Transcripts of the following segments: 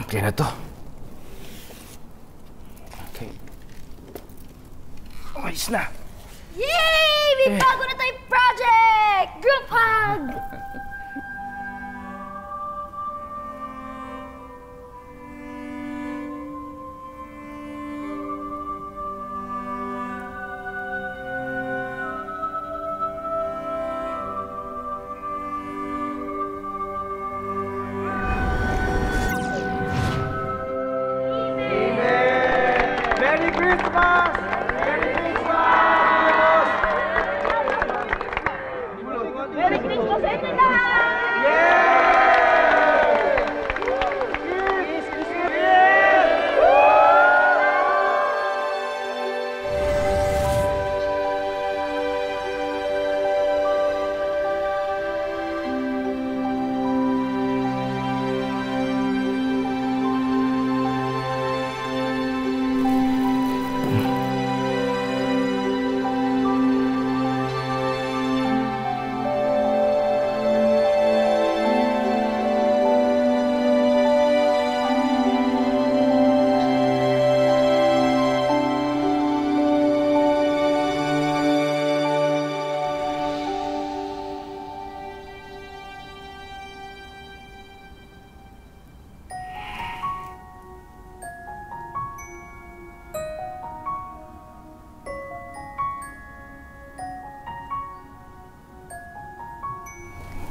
Okay na to. Okay. Ayos na. Yay! May bago na tayong project! Group hug! Merry Christmas! Merry Christmas! Merry Christmas sa inyo lahat! Yay! Kiss! Kiss! Kiss!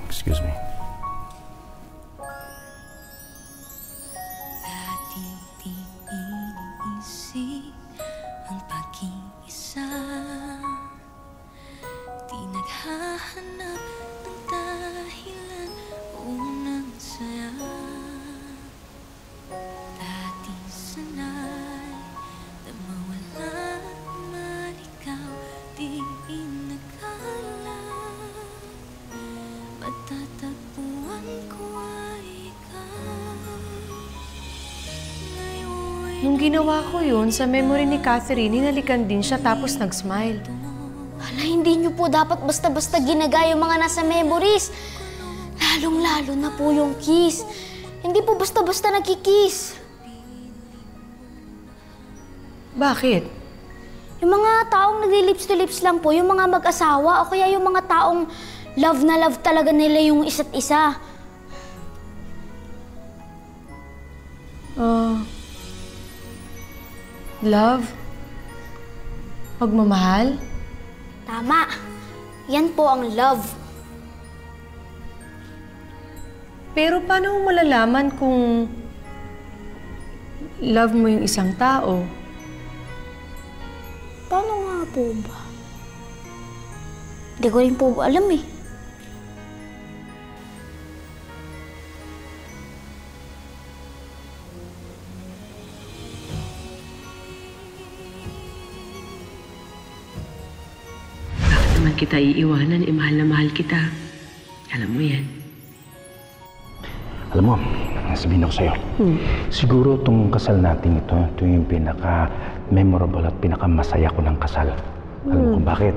Excuse me. Dati di iniisip ang pag-iisa, di naghahanap ng dahilan, unang saya. Dati sanay na mawala man ikaw, di inakala matatagpuan ko ay ikaw. Nung ginawa ko yun, sa memory ni Catherine, hinalikan din siya tapos nag-smile. Hala, hindi niyo po dapat basta-basta ginagaya yung mga nasa memories. Lalong-lalo na po yung kiss. Hindi po basta-basta nagkikiss. Bakit? Yung mga taong nagli-lips to lips lang po, yung mga mag-asawa o kaya yung mga taong love na love talaga nila yung isa't isa. Love? Pagmamahal? Tama. Yan po ang love. Pero paano mo malalaman kung love mo yung isang tao? Paano nga po ba? Hindi ko rin po alam eh. Bakit naman kita iiwanan? Mahal na mahal kita. Alam mo yan. Alam mo, sabihin ako sa'yo. Siguro itong kasal natin ito yung pinaka-memorable at pinaka-masaya ko ng kasal. Alam mo kung bakit?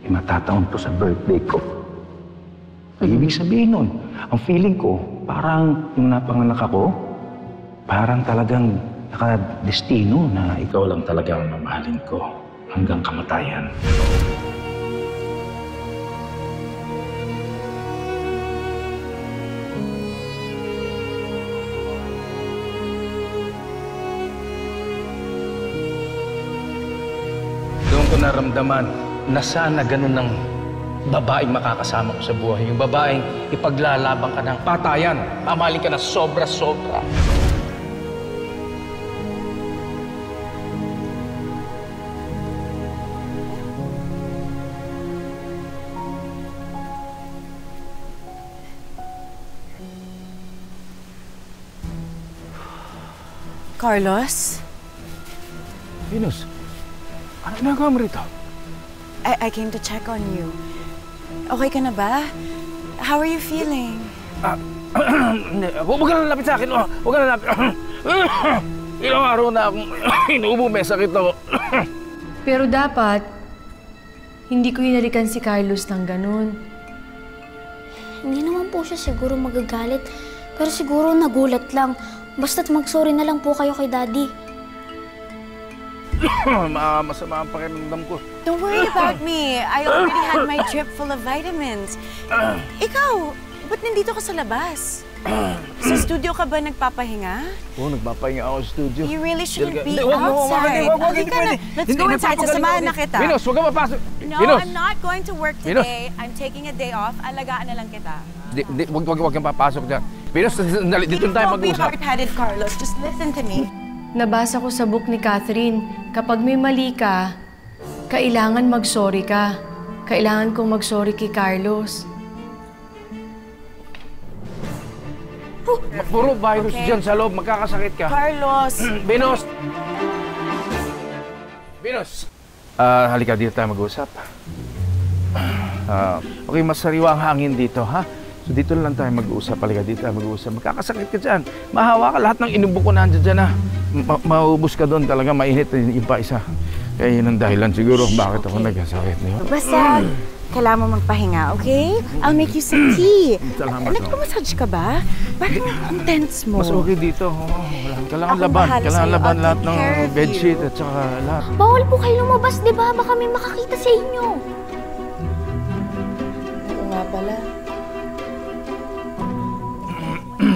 Matataon to sa birthday ko. Ibig sabihin nun, ang feeling ko, parang yung napanganak ako, parang talagang nakadestino na ikaw lang talaga ang mamahalin ko hanggang kamatayan. Doon ko naramdaman na sana ganun ng babaeng makakasama ko sa buhay. Yung babaeng ipaglalaban ka ng patayan. Mamahalin ka na sobra-sobra. Carlos? Venus, ano ginagawa mo rito? I came to check on you. Okay ka na ba? How are you feeling? Huwag ka na lapit sa akin. Huwag ka na lapit. Ilang araw na akong inuubo, may sakit ako. Pero dapat, hindi ko hinalikan si Carlos ng ganun. Hindi naman po siya siguro magagalit. Pero siguro nagulat lang. Basta't mag-sorry na lang po kayo kay Daddy. Masama ang pakiramdam ko. Don't worry about me. I already had my drip full of vitamins. Ikaw, ba't nandito ka sa labas? Sa studio ka ba nagpapahinga? Oo, nagpapahinga ako sa studio. You really shouldn't be Wag mo, outside. wag, Halika na. Let's go inside. Sasamahan na kita. Venus, huwag ka mapasok. No, Venus. I'm not going to work Venus. today. I'm taking a day off. Alagaan na lang kita. Huwag kang papasok dyan. Venus, dito na tayo Don't be mag-usap. hard-headed, Carlos. Just listen to me. Nabasa ko sa book ni Catherine, kapag may mali ka, kailangan mag-sorry ka. Kailangan kong mag-sorry kay Carlos. Puro virus dyan sa loob, magkakasakit ka. Carlos! Venus! Venus! Halika, dito tayo mag-usap. Okay, mas sariwa ang hangin dito, ha? So dito lang tayo mag-uusap. Halika, dito tayo mag-uusap. Magkakasakit ka dyan. Mahawa ka. Lahat ng inubo ko nandiyan dyan, ha? Maubos ka doon. Talaga mainit yung pa isa. Kaya yun ang dahilan siguro bakit ako nagkasakit. Basta, kailangan mo magpahinga, okay? I'll make you some tea. Salamat, Nagpa-massage ka ba? Bakit ang tense mo? Mas okay dito. Kailangan Ako laban. bahala Kailangan sa'yo. laban I'll lahat take ng care of bedsheet you. at saka lahat. Bawal po kayo lumabas, di ba? Baka may makakita sa inyo. Oo nga pala.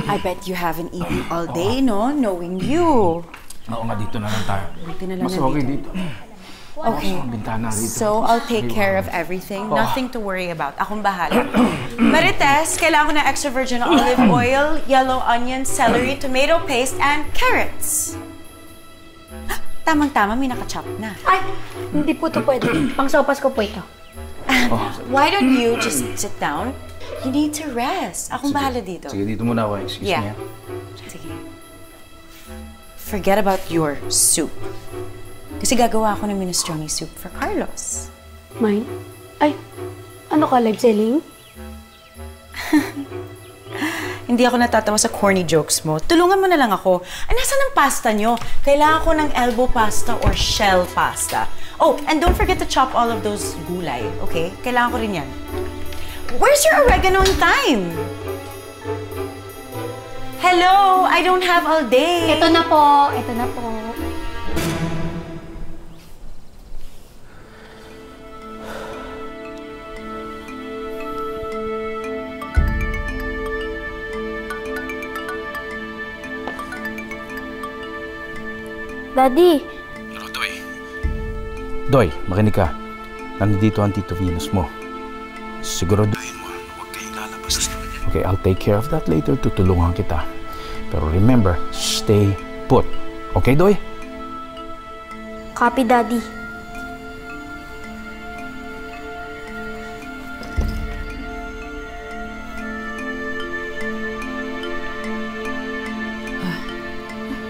I bet you haven't eaten all day, no? Knowing you. Oo nga, dito na lang tayo. Dito na lang Mas na okay dito. dito. Okay. Ang bintana rito. So, I'll take care of everything. Nothing to worry about. Akong bahala. Marites, kailangan ko ng extra virgin olive oil, yellow onion, celery, tomato paste, and carrots. Tamang-tama, may nakachop na. Ay, hindi po ito pwede. Pang-sopas ko po ito. Why don't you just sit down? You need to rest. Akong bahala dito. Sige, dito muna ako. Excuse me. Yeah. Sige. Forget about your soup. Kasi gagawa ako ng minestrone soup for Carlos. Mine? Ay, ano ka, live selling? Hindi ako natatawa sa corny jokes mo. Tulungan mo na lang ako. Nasaan ang pasta nyo? Kailangan ko ng elbow pasta or shell pasta. Oh, and don't forget to chop all of those gulay, okay? Kailangan ko rin yan. Where's your oregano and thyme? Hello? I don't have all day. Ito na po, ito na po. Daddy, Ano, Doy? Doy, makinig ka. Nandito ang Tito Venus mo. Siguraduhin mo, huwag kayong lalabas. Okay, I'll take care of that later. Tutulungan kita. Pero remember, stay put. Okay, Doy? copy Daddy.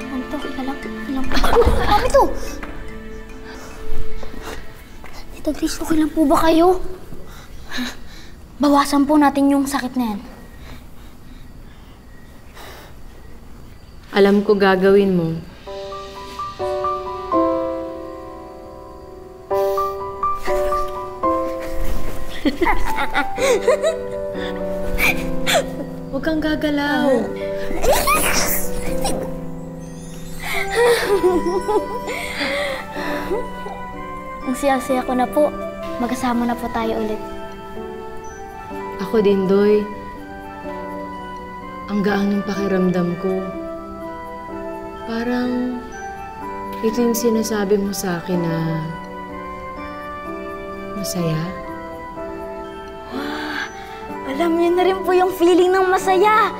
Ano to? Ilang Mami to! Tita Grace, okay lang po ba kayo? Bawasan po natin yung sakit na yan. Alam ko gagawin mo. Huwag kang gagalaw. Ang siya-siya ko na po. Magkasama na po tayo ulit. Ako din, Doy. Ang gaan ng pakiramdam ko. Parang ito yung sinasabi mo sa akin na masaya. Alam niyo na rin po yung feeling ng masaya.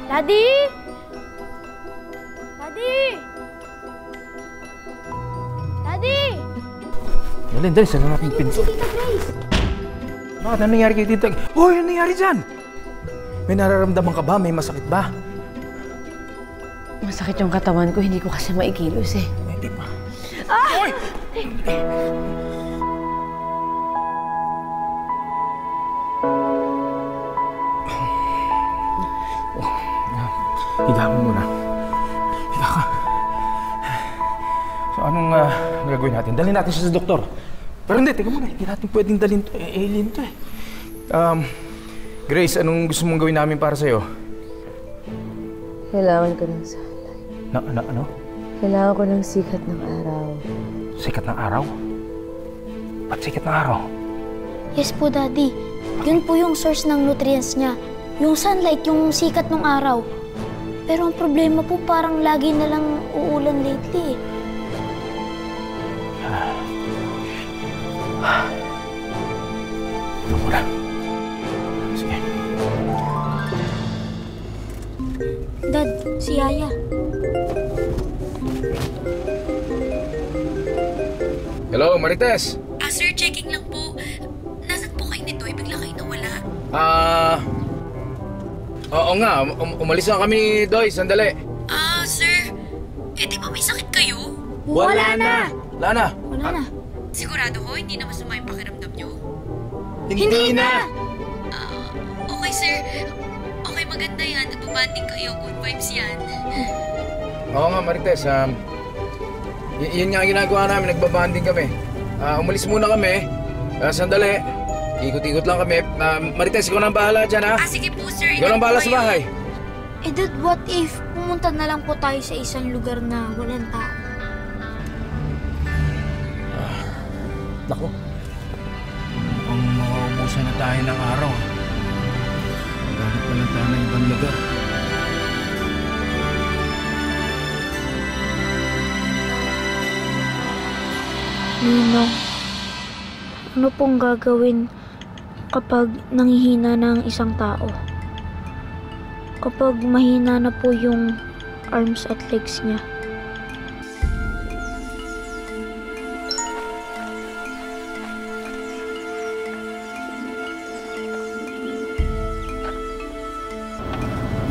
Daddy! Daddy! Daddy! Dali, dali. Saan natin yung pinto? Tita Grace! Bakit? Ano nangyari kay Tita? Hoy, ano nangyari dyan? May nararamdaman ka ba? May masakit ba? Masakit yung katawan ko, hindi ko kasi maikilos eh. Hindi pa. Higa mo muna. Higa ka. So, anong gagawin natin? Dalhin natin siya sa doktor. Pero hindi, teka muna. Hindi natin pwedeng dalhin to. Alien to eh. Grace, anong gusto mong gawin namin para sa'yo? Kailangan ko ng sunlight. Ano? Kailangan ko ng sikat ng araw. Sikat ng araw? Ba't sikat ng araw? Yes po, Daddy. Yun po yung source ng nutrients niya. Yung sunlight, yung sikat ng araw. Pero ang problema po, parang lagi na lang uulan lately eh. Ulan. Sige. Dad, si Yaya. Hello, Marites. Sir, checking lang po. Nasaan po kayo nito? Bigla kayo nawala. Oo nga. Umalis na kami, Doy. Sandali. Sir, di ba may sakit kayo? Wala na! Wala na. Wala na. Sigurado ko, hindi na masama yung pakiramdam nyo? Hindi na! Okay, sir. Okay, maganda yan. Nagbabanding kayo. Good vibes yan. Oo nga, Marites. Yun nga ang ginagawa namin. Nagbabanding kami. Umalis muna kami. Sandali. Ikot-ikot lang kami. Marites, ikaw na ang bahala dyan, ha? Sige po, sir. Ikaw na ang bahala sa bahay. Eh, Dad, what if pumunta na lang po tayo sa isang lugar na walang tao? Naku. Mukhang makaubusan na tayo ng araw. Maghanap pa lang tayo ng ibang lugar. Ninong, ano pong gagawin kapag nanghihina na ang isang tao? Kapag mahina na po yung arms at legs niya?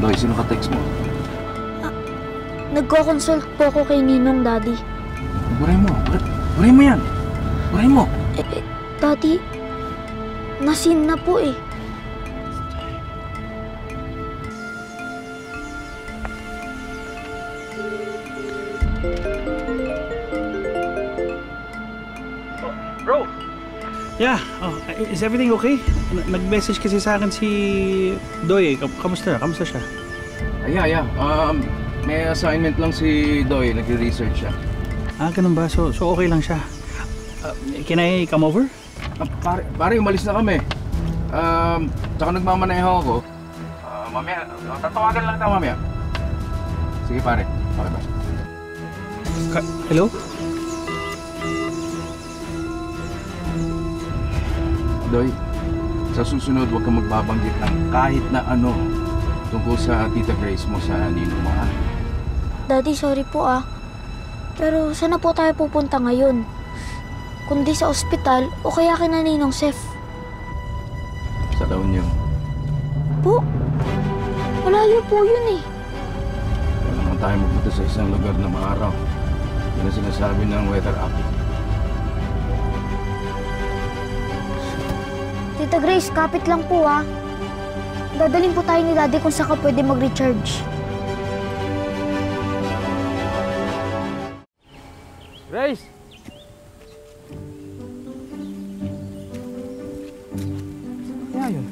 Doy, sino ka-text mo? Nagko-consult po ako kay Ninong, Daddy. Buray mo. Buray mo yan. Buray mo. Daddy, nasin na po eh. Bro! Yeah, is everything okay? Nag-message kasi sa akin si Doy. Kamusta? Kamusta siya? Yeah. May assignment lang si Doy. Nagre-research siya. Ganun ba? So okay lang siya. Can I come over? Pare, umalis na kami. Tsaka nagmamaneho ako. Mamaya, tatawagan lang tayo mamaya. Sige pare. Bye. Hello? Doy, sa susunod huwag kang magbabanggit ng kahit na ano tungkol sa Tita Grace mo sa ninong mo, ha? Daddy, sorry po ah. Pero saan na po tayo pupunta ngayon? Kundi sa ospital o kaya kina Ninong Chef? Sa La Union. Po? Malayo po yun eh. Wala naman tayo magpunta sa isang lugar na maaraw. Yan ang sinasabi ng weather app. Tita Grace, kapit lang po ah. Dadalhin po tayo ni Daddy kung saan ka pwede mag-recharge. Grace! Kaya yun?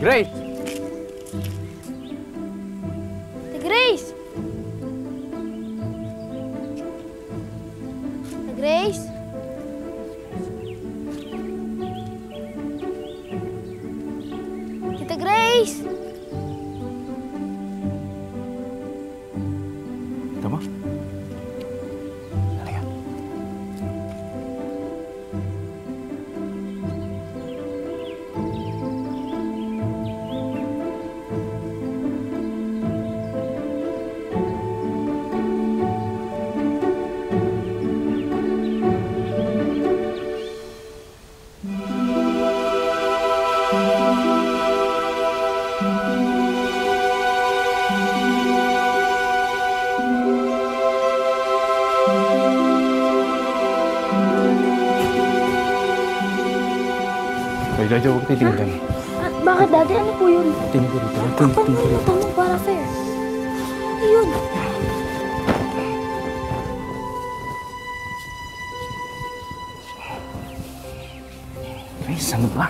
Grace! Tita Grace! Tita Grace? Tita Grace! Tama? Halika. Doy, huwag titigil dyan. Bakit, Daddy? Ano po yun? Tingin ko dito. Kapal po yung tamang para fair. Ayun. Grace, ano ba?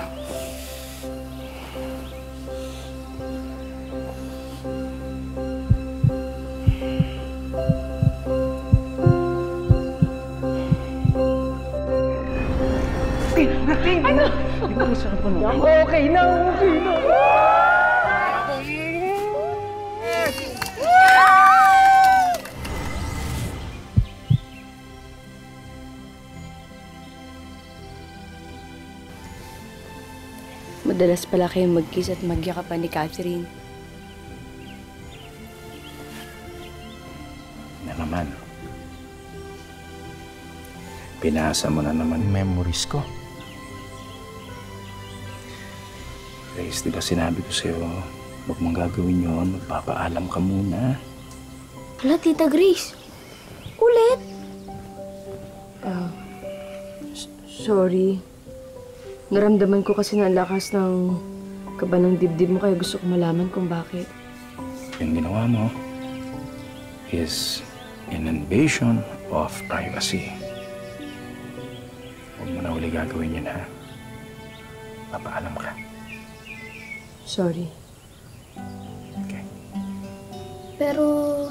Madalas pala kayong mag-kiss at magyakapan ni Catherine. Na naman. Pinasa mo na naman yung memories ko. Grace, di ba sinabi ko sa'yo, huwag mong gagawin yun, magpapaalam ka muna. Hala, Tita Grace. Ulit. Sorry. Naramdaman ko kasi na ang lakas ng kaba ng dibdib mo, kaya gusto ko malaman kung bakit. Yung ginawa mo is an invasion of privacy. Huwag mo na uli gagawin yun, ha? Papaalam ka. Sorry. Okay. Pero,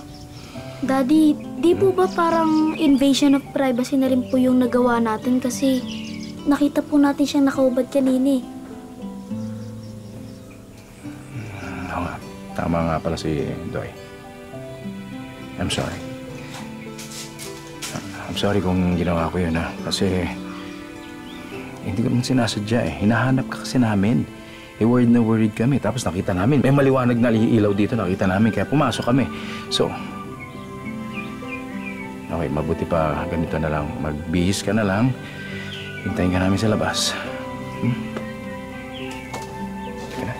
Daddy, di po ba parang invasion of privacy na rin po yung nagawa natin kasi nakita po natin siyang nakaubad kanina eh. Oo nga. Tama nga pala si Doy. I'm sorry. I'm sorry kung ginawa ko yun, ha? Kasi hindi ko naman sinasadya eh. Hinahanap ka kasi namin. Worried na worried kami. Tapos nakita namin. May maliwanag na ilaw dito. Nakita namin. Kaya pumasok kami. So, okay, mabuti pa ganito na lang. Magbihis ka na lang. Hintayin ka namin sa labas. Sige na.